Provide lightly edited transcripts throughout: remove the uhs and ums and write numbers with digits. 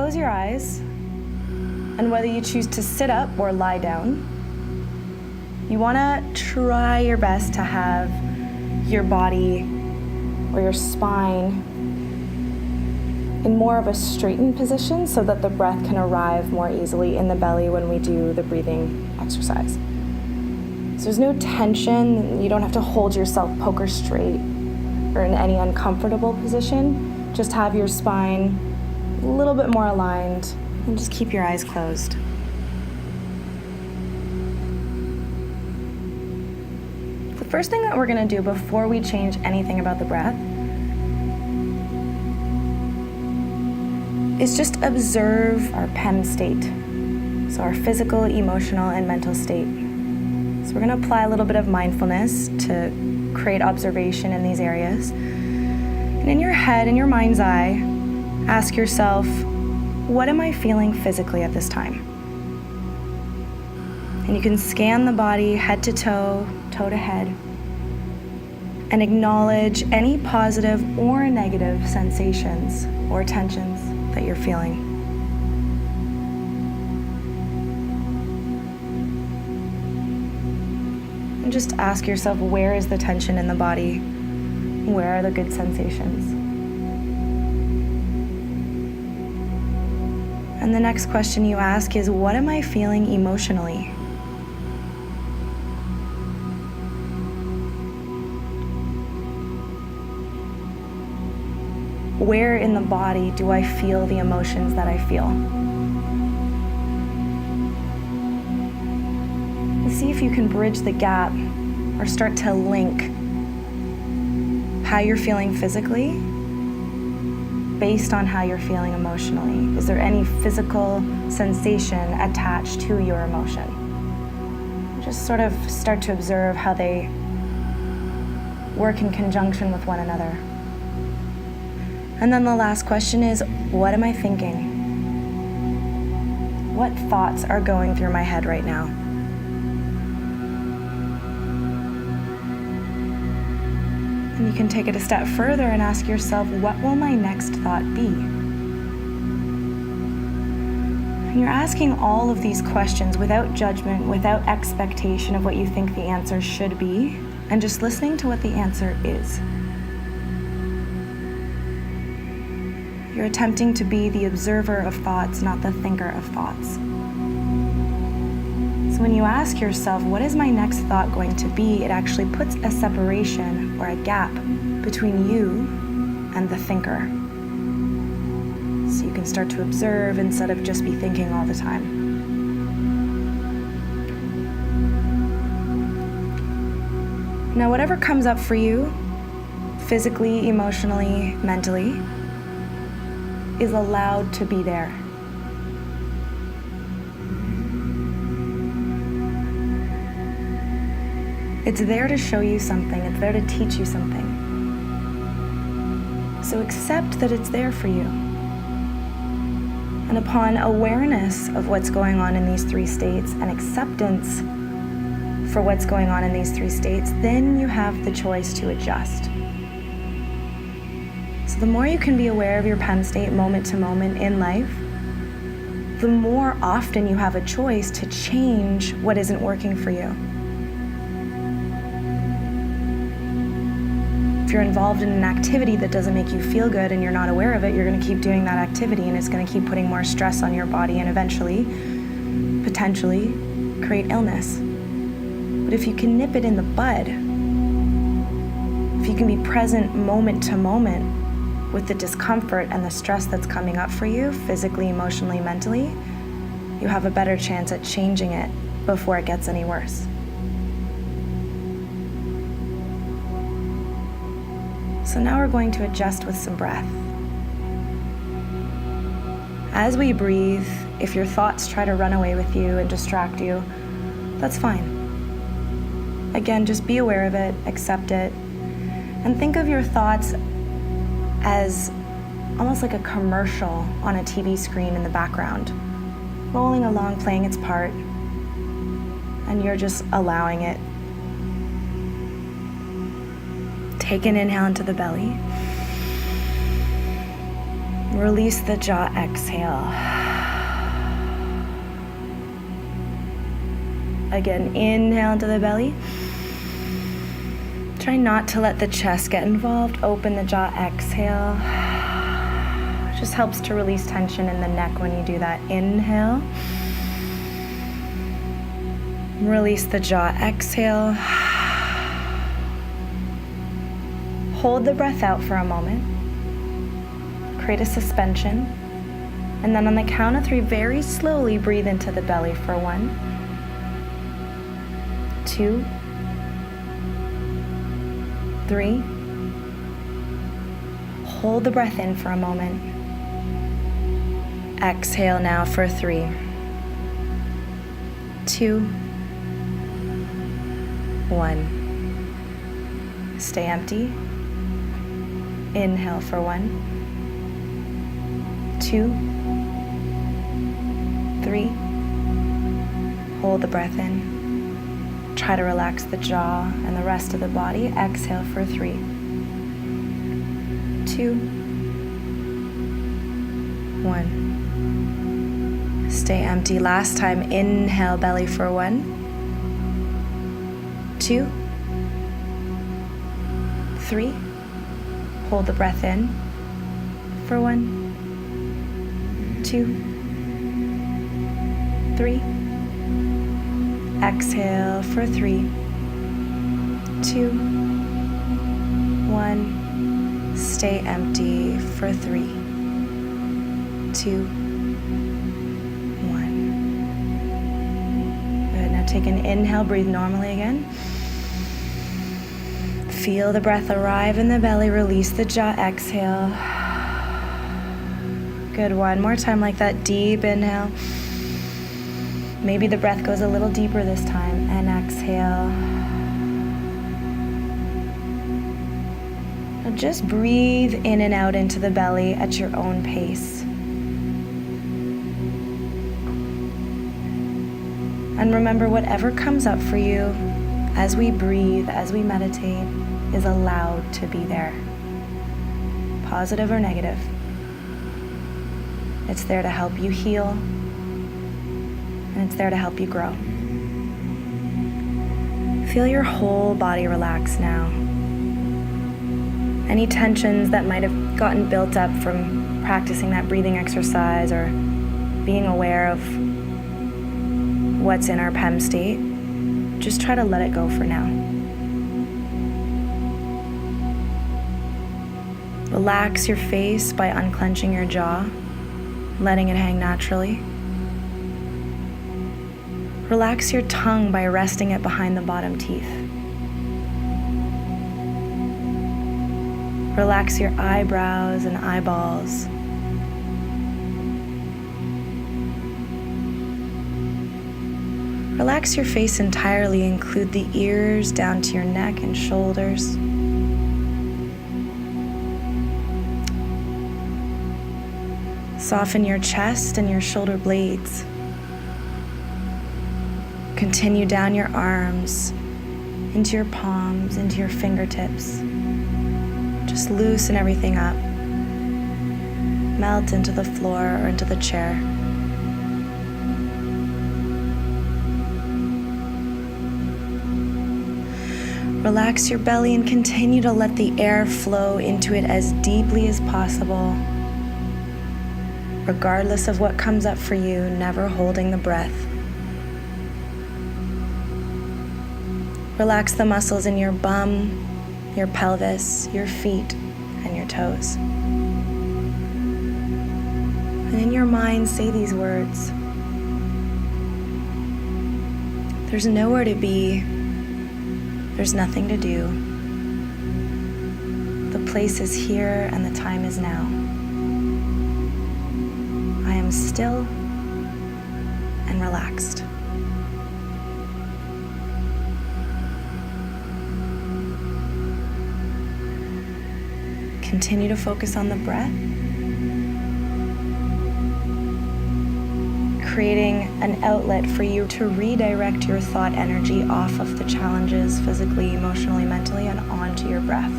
close your eyes, and whether you choose to sit up or lie down, you want to try your best to have your body or your spine in more of a straightened position so that the breath can arrive more easily in the belly when we do the breathing exercise. So there's no tension. You don't have to hold yourself poker straight or in any uncomfortable position. Just have your spine a little bit more aligned and just keep your eyes closed. The first thing that we're going to do before we change anything about the breath is just observe our PEM state, so our physical, emotional, and mental state. So we're going to apply a little bit of mindfulness to create observation in these areas. And in your head, in your mind's eye, ask yourself, what am I feeling physically at this time? And you can scan the body head to toe, toe to head, and acknowledge any positive or negative sensations or tensions that you're feeling. And just ask yourself, where is the tension in the body? Where are the good sensations? And the next question you ask is, what am I feeling emotionally? Where in the body do I feel the emotions that I feel? And see if you can bridge the gap or start to link how you're feeling physically based on how you're feeling emotionally. Is there any physical sensation attached to your emotion? Just sort of start to observe how they work in conjunction with one another. And then the last question is, what am I thinking? What thoughts are going through my head right now? And you can take it a step further and ask yourself, what will my next thought be? And you're asking all of these questions without judgment, without expectation of what you think the answer should be, and just listening to what the answer is. You're attempting to be the observer of thoughts, not the thinker of thoughts. So when you ask yourself, what is my next thought going to be, it actually puts a separation or a gap between you and the thinker. So you can start to observe instead of just be thinking all the time. Now, whatever comes up for you, physically, emotionally, mentally, is allowed to be there. It's there to show you something. It's there to teach you something. So accept that it's there for you. And upon awareness of what's going on in these three states and acceptance for what's going on in these three states, then you have the choice to adjust. So the more you can be aware of your PEM state moment to moment in life, the more often you have a choice to change what isn't working for you. If you're involved in an activity that doesn't make you feel good and you're not aware of it, you're going to keep doing that activity and it's going to keep putting more stress on your body and eventually, potentially, create illness. But if you can nip it in the bud, if you can be present moment to moment with the discomfort and the stress that's coming up for you, physically, emotionally, mentally, you have a better chance at changing it before it gets any worse. So now we're going to adjust with some breath. As we breathe, if your thoughts try to run away with you and distract you, that's fine. Again, just be aware of it, accept it, and think of your thoughts as almost like a commercial on a TV screen in the background, rolling along, playing its part, and you're just allowing it. Take an inhale into the belly. Release the jaw, exhale. Again, inhale into the belly. Try not to let the chest get involved. Open the jaw, exhale. Just helps to release tension in the neck when you do that. Inhale. Release the jaw, exhale. Hold the breath out for a moment. Create a suspension. And then on the count of 3, very slowly breathe into the belly for 1, 2, 3. Hold the breath in for a moment. Exhale now for 3, 2, 1. Stay empty. Inhale for 1, 2, 3. Hold the breath in. Try to relax the jaw and the rest of the body. Exhale for 3, 2, 1. Stay empty. Last time, inhale, belly for 1, 2, 3. Hold the breath in for 1, 2, 3. Exhale for 3, 2, 1. Stay empty for 3, 2, 1. Good. Now take an inhale, breathe normally again. Feel the breath arrive in the belly, release the jaw, exhale. Good, one more time like that, deep inhale. Maybe the breath goes a little deeper this time, and exhale. Now just breathe in and out into the belly at your own pace. And remember, whatever comes up for you as we breathe, as we meditate, is allowed to be there, positive or negative. It's there to help you heal, and it's there to help you grow. Feel your whole body relax now. Any tensions that might have gotten built up from practicing that breathing exercise or being aware of what's in our PEM state, just try to let it go for now. Relax your face by unclenching your jaw, letting it hang naturally. Relax your tongue by resting it behind the bottom teeth. Relax your eyebrows and eyeballs. Relax your face entirely, include the ears down to your neck and shoulders. Soften your chest and your shoulder blades. Continue down your arms, into your palms, into your fingertips. Just loosen everything up. Melt into the floor or into the chair. Relax your belly and continue to let the air flow into it as deeply as possible. Regardless of what comes up for you, never holding the breath. Relax the muscles in your bum, your pelvis, your feet, and your toes. And in your mind, say these words. There's nowhere to be. There's nothing to do. The place is here and the time is now. I am still and relaxed. Continue to focus on the breath, creating an outlet for you to redirect your thought energy off of the challenges physically, emotionally, mentally, and onto your breath.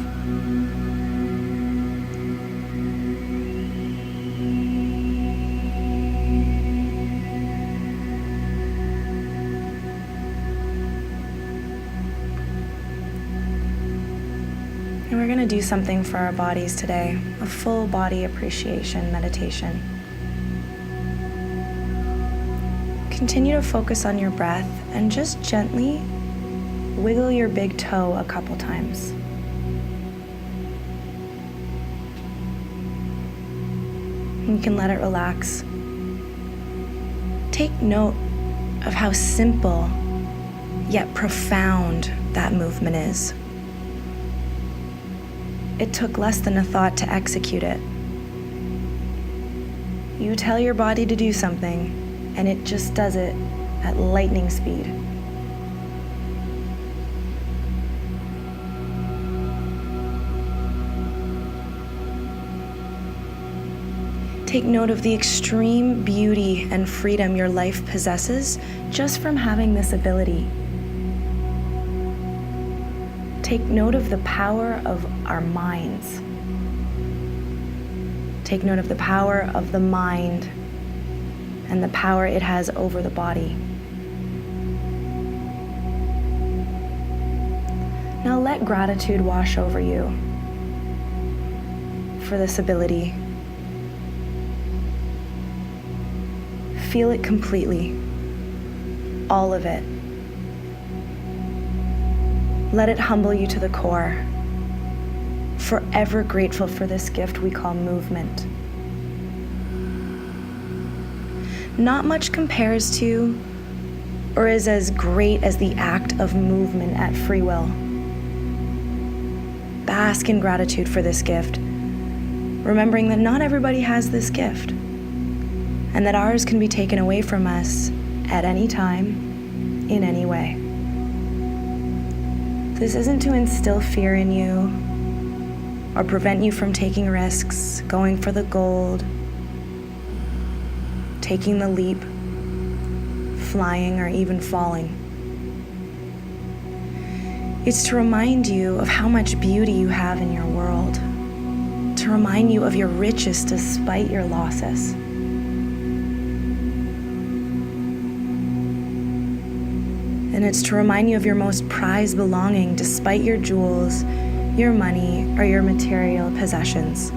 And we're going to do something for our bodies today, a full body appreciation meditation. Continue to focus on your breath and just gently wiggle your big toe a couple times. And you can let it relax. Take note of how simple yet profound that movement is. It took less than a thought to execute it. You tell your body to do something, and it just does it at lightning speed. Take note of the extreme beauty and freedom your life possesses just from having this ability. Take note of the power of our minds. Take note of the power of the mind and the power it has over the body. Now let gratitude wash over you for this ability. Feel it completely, all of it. Let it humble you to the core. Forever grateful for this gift we call movement. Not much compares to or is as great as the act of movement at free will. Bask in gratitude for this gift, remembering that not everybody has this gift, and that ours can be taken away from us at any time, in any way. This isn't to instill fear in you or prevent you from taking risks, going for the gold, taking the leap, flying, or even falling. It's to remind you of how much beauty you have in your world, to remind you of your riches despite your losses. And it's to remind you of your most prized belonging despite your jewels, your money, or your material possessions.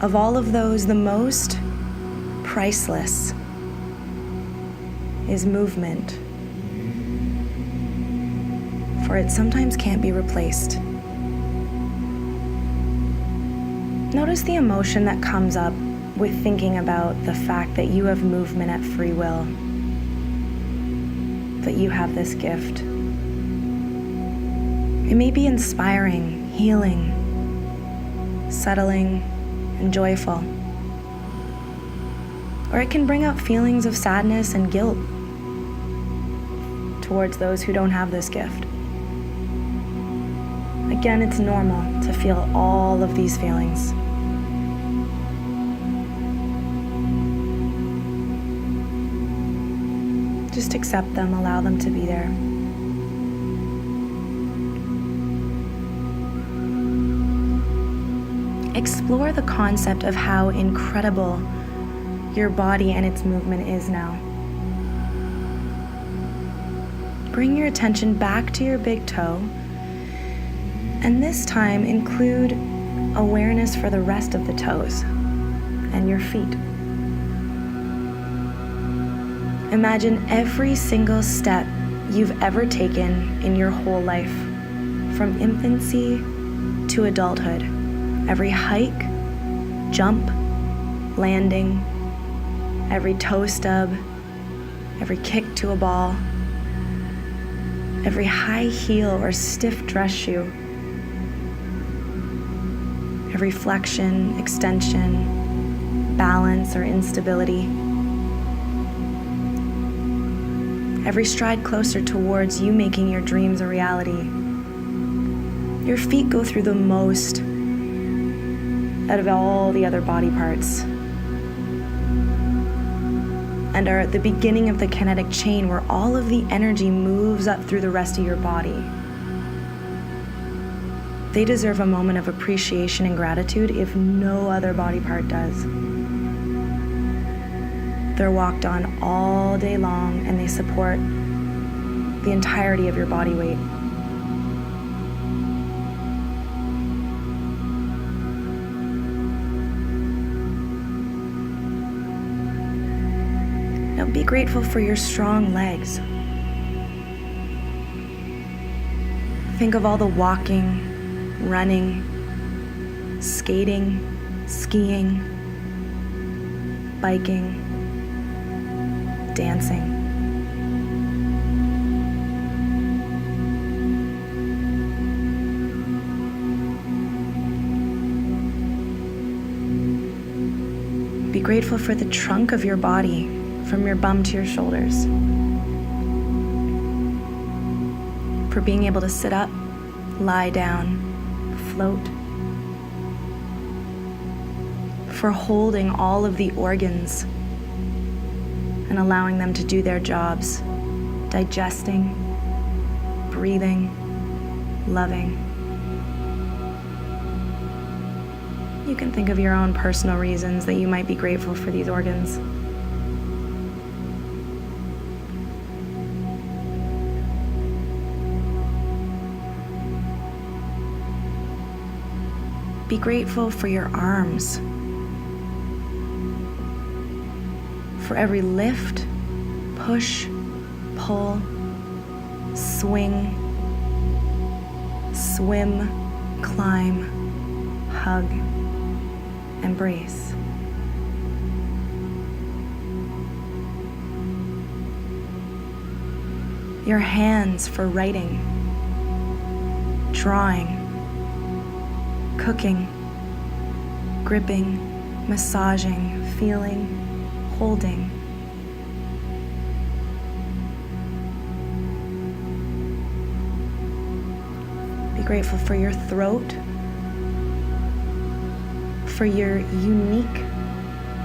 Of all of those, the most priceless is movement, for it sometimes can't be replaced. Notice the emotion that comes up with thinking about the fact that you have movement at free will, that you have this gift. It may be inspiring, healing, settling, and joyful. Or it can bring up feelings of sadness and guilt towards those who don't have this gift. Again, it's normal to feel all of these feelings. Just accept them, allow them to be there. Explore the concept of how incredible your body and its movement is now. Bring your attention back to your big toe, and this time include awareness for the rest of the toes and your feet. Imagine every single step you've ever taken in your whole life, from infancy to adulthood. Every hike, jump, landing, every toe stub, every kick to a ball, every high heel or stiff dress shoe, every flexion, extension, balance, or instability. Every stride closer towards you making your dreams a reality. Your feet go through the most out of all the other body parts and are at the beginning of the kinetic chain where all of the energy moves up through the rest of your body. They deserve a moment of appreciation and gratitude if no other body part does. They're walked on all day long, and they support the entirety of your body weight. Now be grateful for your strong legs. Think of all the walking, running, skating, skiing, biking, dancing. Be grateful for the trunk of your body, from your bum to your shoulders. For being able to sit up, lie down, float. For holding all of the organs and allowing them to do their jobs, digesting, breathing, loving. You can think of your own personal reasons that you might be grateful for these organs. Be grateful for your arms, for every lift, push, pull, swing, swim, climb, hug, embrace. Your hands for writing, drawing, cooking, gripping, massaging, feeling, holding. Be grateful for your throat, for your unique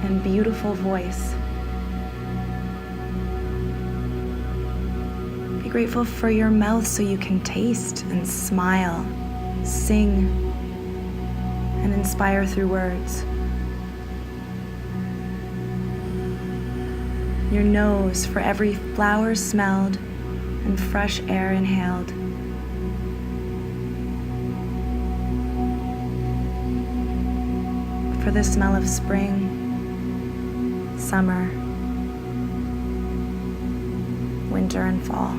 and beautiful voice. Be grateful for your mouth so you can taste and smile, sing, and inspire through words. Your nose for every flower smelled and fresh air inhaled. For the smell of spring, summer, winter, and fall.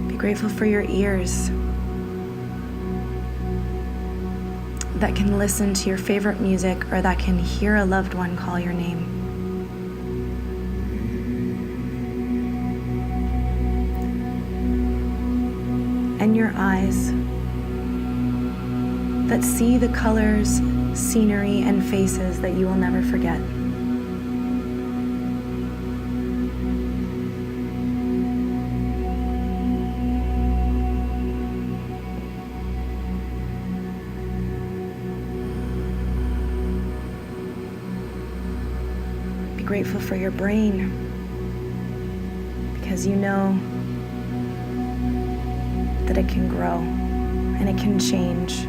Be grateful for your ears that can listen to your favorite music or that can hear a loved one call your name. And your eyes that see the colors, scenery, and faces that you will never forget. Be grateful for your brain, because you know that it can grow, and it can change,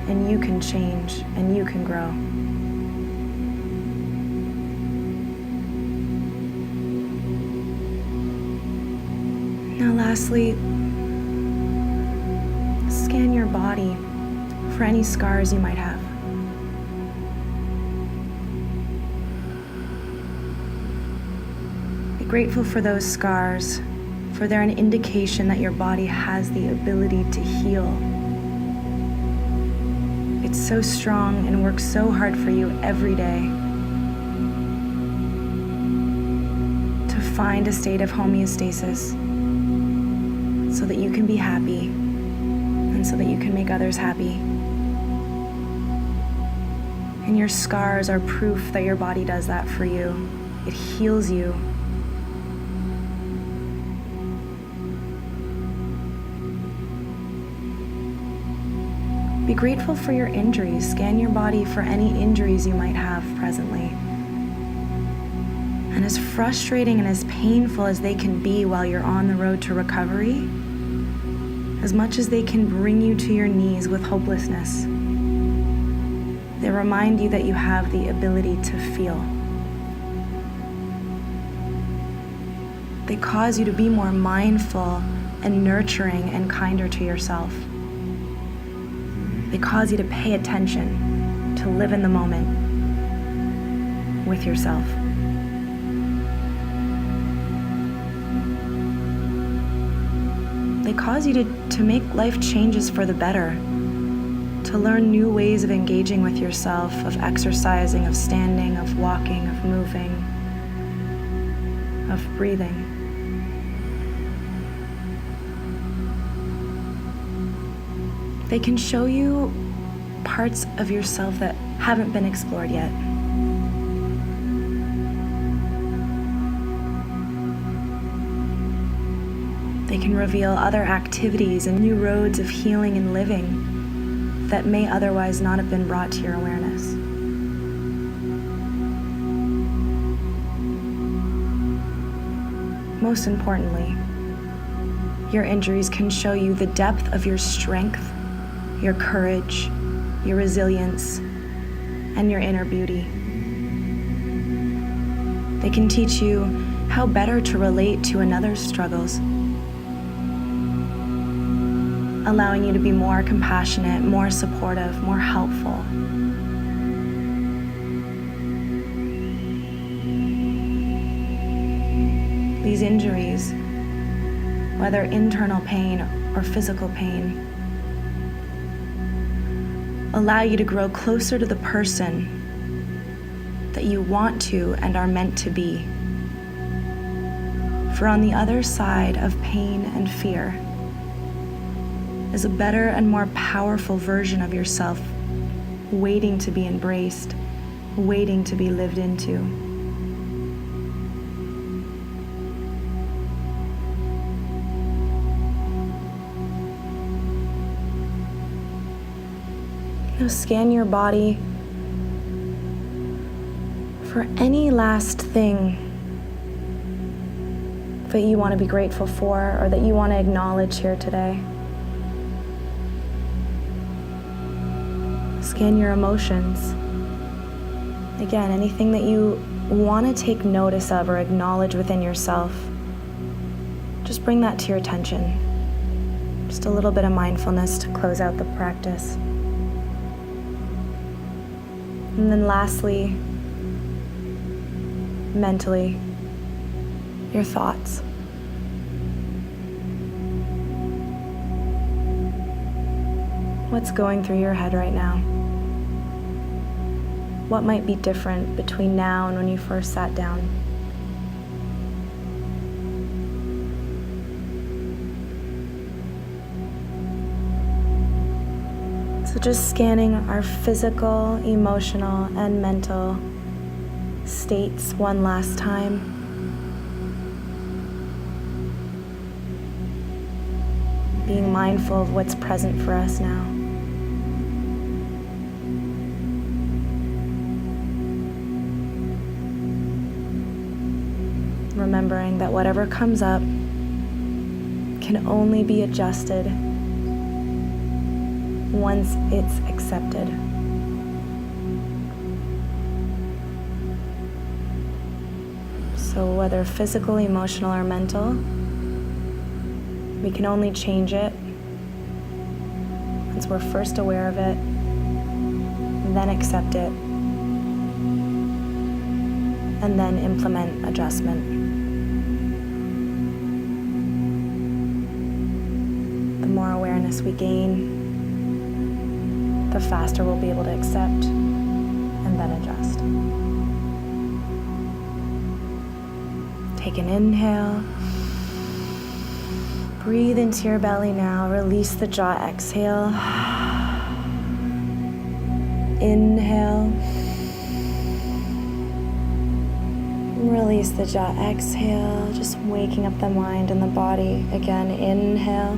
and you can change, and you can grow. Now lastly, scan your body for any scars you might have. Be grateful for those scars, for they're an indication that your body has the ability to heal. It's so strong and works so hard for you every day to find a state of homeostasis so that you can be happy and so that you can make others happy. And your scars are proof that your body does that for you. It heals you. Be grateful for your injuries. Scan your body for any injuries you might have presently. And as frustrating and as painful as they can be while you're on the road to recovery, as much as they can bring you to your knees with hopelessness, they remind you that you have the ability to feel. They cause you to be more mindful and nurturing and kinder to yourself. They cause you to pay attention, to live in the moment with yourself. They cause you to make life changes for the better, to learn new ways of engaging with yourself, of exercising, of standing, of walking, of moving, of breathing. They can show you parts of yourself that haven't been explored yet. They can reveal other activities and new roads of healing and living that may otherwise not have been brought to your awareness. Most importantly, your injuries can show you the depth of your strength, your courage, your resilience, and your inner beauty. They can teach you how better to relate to another's struggles, allowing you to be more compassionate, more supportive, more helpful. These injuries, whether internal pain or physical pain, allow you to grow closer to the person that you want to and are meant to be. For on the other side of pain and fear is a better and more powerful version of yourself, waiting to be embraced, waiting to be lived into. Now scan your body for any last thing that you want to be grateful for or that you want to acknowledge here today. Scan your emotions. Again, anything that you want to take notice of or acknowledge within yourself, just bring that to your attention. Just a little bit of mindfulness to close out the practice. And then lastly, mentally, your thoughts. What's going through your head right now? What might be different between now and when you first sat down? So just scanning our physical, emotional, and mental states one last time. Being mindful of what's present for us now. Remembering that whatever comes up can only be adjusted once it's accepted. So whether physical, emotional, or mental, we can only change it once we're first aware of it, then accept it, and then implement adjustment. The more awareness we gain, the faster we'll be able to accept and then adjust. Take an inhale. Breathe into your belly now. Release the jaw. Exhale. Inhale. Release the jaw. Exhale. Just waking up the mind and the body. Again, inhale.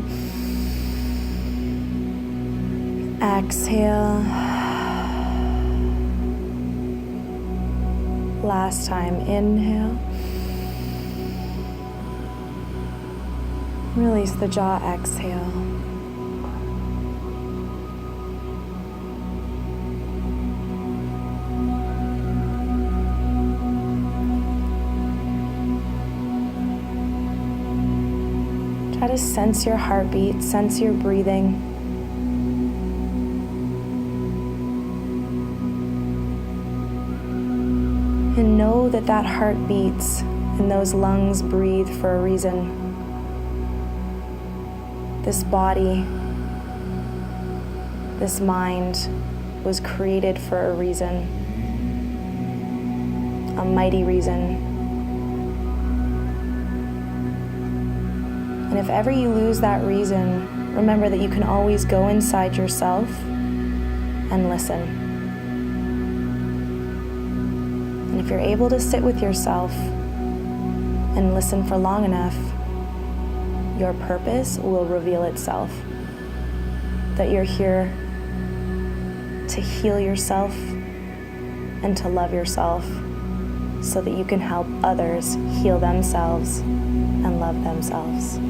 Exhale. Last time, inhale. Release the jaw, exhale. Try to sense your heartbeat, sense your breathing. And know that that heart beats and those lungs breathe for a reason. This body, this mind was created for a reason, a mighty reason. And if ever you lose that reason, remember that you can always go inside yourself and listen. And if you're able to sit with yourself and listen for long enough, your purpose will reveal itself. That you're here to heal yourself and to love yourself so that you can help others heal themselves and love themselves. You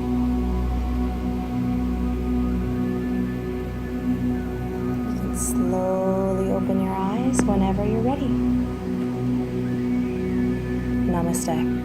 can slowly open your eyes whenever you're ready. Namaste.